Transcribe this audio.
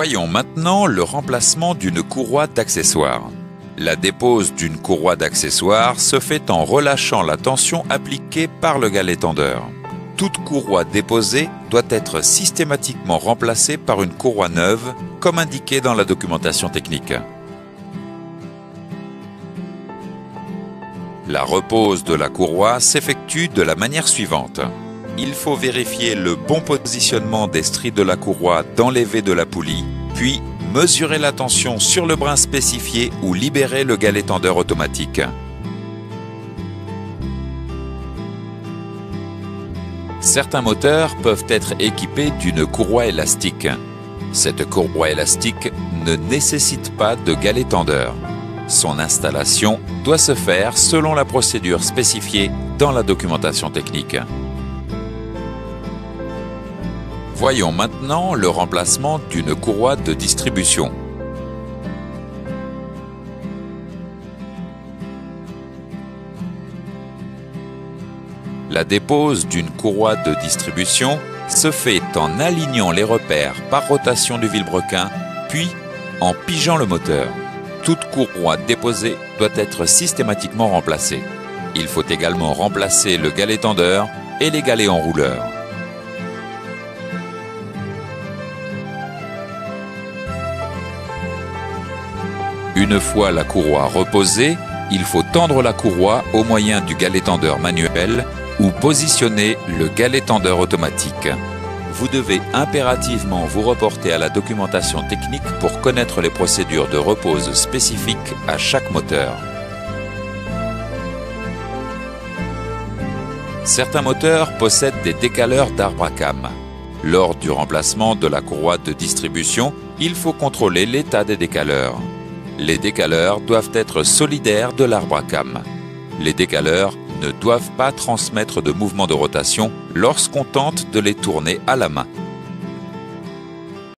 Voyons maintenant le remplacement d'une courroie d'accessoires. La dépose d'une courroie d'accessoires se fait en relâchant la tension appliquée par le galet tendeur. Toute courroie déposée doit être systématiquement remplacée par une courroie neuve, comme indiqué dans la documentation technique. La repose de la courroie s'effectue de la manière suivante. Il faut vérifier le bon positionnement des stries de la courroie dans les V de la poulie, puis mesurer la tension sur le brin spécifié ou libérer le galet tendeur automatique. Certains moteurs peuvent être équipés d'une courroie élastique. Cette courroie élastique ne nécessite pas de galet tendeur. Son installation doit se faire selon la procédure spécifiée dans la documentation technique. Voyons maintenant le remplacement d'une courroie de distribution. La dépose d'une courroie de distribution se fait en alignant les repères par rotation du vilebrequin, puis en pigeant le moteur. Toute courroie déposée doit être systématiquement remplacée. Il faut également remplacer le galet tendeur et les galets enrouleurs. Une fois la courroie reposée, il faut tendre la courroie au moyen du galet tendeur manuel ou positionner le galet tendeur automatique. Vous devez impérativement vous reporter à la documentation technique pour connaître les procédures de repose spécifiques à chaque moteur. Certains moteurs possèdent des décaleurs d'arbre à cames. Lors du remplacement de la courroie de distribution, il faut contrôler l'état des décaleurs. Les décaleurs doivent être solidaires de l'arbre à cames. Les décaleurs ne doivent pas transmettre de mouvement de rotation lorsqu'on tente de les tourner à la main.